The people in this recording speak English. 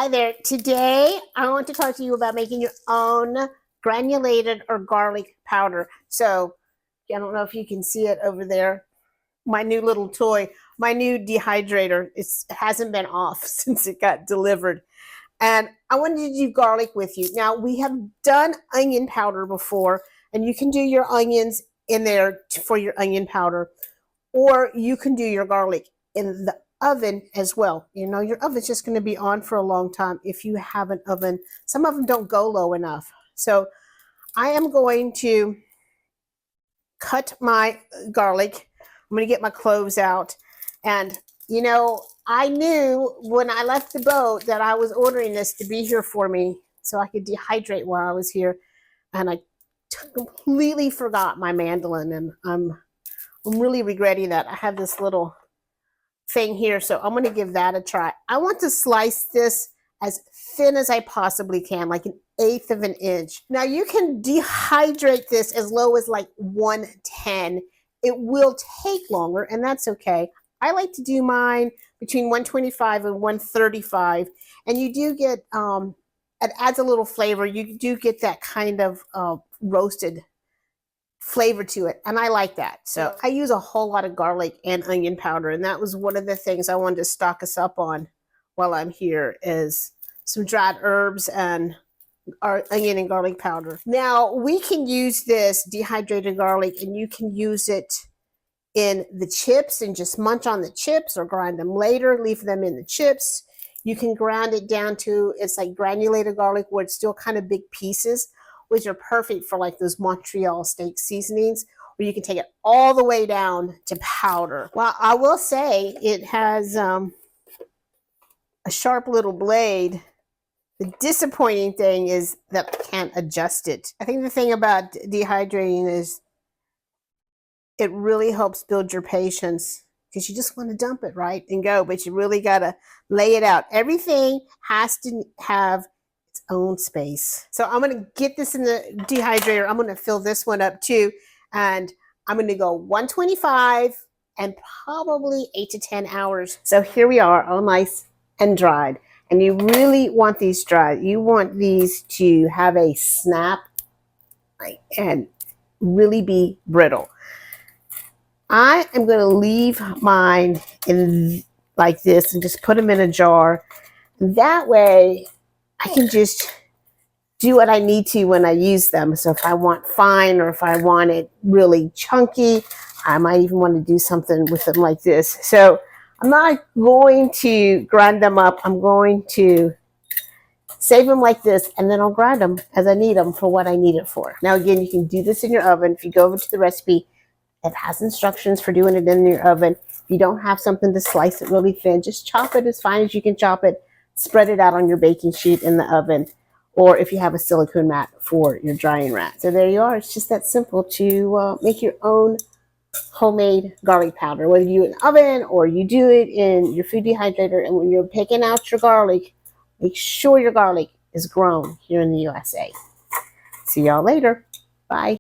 Hi there. Today, I want to talk to you about making your own granulated or garlic powder. So, I don't know if you can see it over there. My new little toy, my new dehydrator. It hasn't been off since it got delivered. And I wanted to do garlic with you. Now, we have done onion powder before, and you can do your onions in there for your onion powder, or you can do your garlic in the oven as well. You know, your oven's just going to be on for a long time if you have an oven. Some of them don't go low enough. So I am going to cut my garlic. I'm going to get my cloves out. And, you know, I knew when I left the boat that I was ordering this to be here for me so I could dehydrate while I was here. And I completely forgot my mandolin, and I'm really regretting that. I have this little thing here, so I'm going to give that a try. I want to slice this as thin as I possibly can, like 1/8 of an inch. Now you can dehydrate this as low as like 110. It will take longer, and that's okay. I like to do mine between 125 and 135, and you do get it adds a little flavor. You do get that kind of roasted flavor to it, and I like that. So I use a whole lot of garlic and onion powder, and that was one of the things I wanted to stock us up on while I'm here, is some dried herbs and our onion and garlic powder. Now we can use this dehydrated garlic, and you can use it in the chips and just munch on the chips, or grind them later, leave them in the chips. You can grind it down to, it's like granulated garlic where it's still kind of big pieces, which are perfect for like those Montreal steak seasonings, or you can take it all the way down to powder. Well, I will say it has a sharp little blade. The disappointing thing is that I can't adjust it. I think the thing about dehydrating is it really helps build your patience, because you just want to dump it right and go, but you really got to lay it out. Everything has to have its own space. So I'm going to get this in the dehydrator. I'm going to fill this one up too, and I'm going to go 125 and probably 8 to 10 hours. So here we are, all nice and dried. And you really want these dried. You want these to have a snap, right, and really be brittle. I am going to leave mine in like this and just put them in a jar. That way I can just do what I need to when I use them. So if I want fine, or if I want it really chunky, I might even want to do something with them like this. So I'm not going to grind them up. I'm going to save them like this, and then I'll grind them as I need them for what I need it for. Now again, you can do this in your oven. If you go over to the recipe, it has instructions for doing it in your oven. If you don't have something to slice it really thin, just chop it as fine as you can chop it. Spread it out on your baking sheet in the oven, or if you have a silicone mat for your drying rack. So there you are. It's just that simple to make your own homemade garlic powder, whether you do it in the oven or you do it in your food dehydrator. And when you're picking out your garlic, make sure your garlic is grown here in the USA. See y'all later. Bye.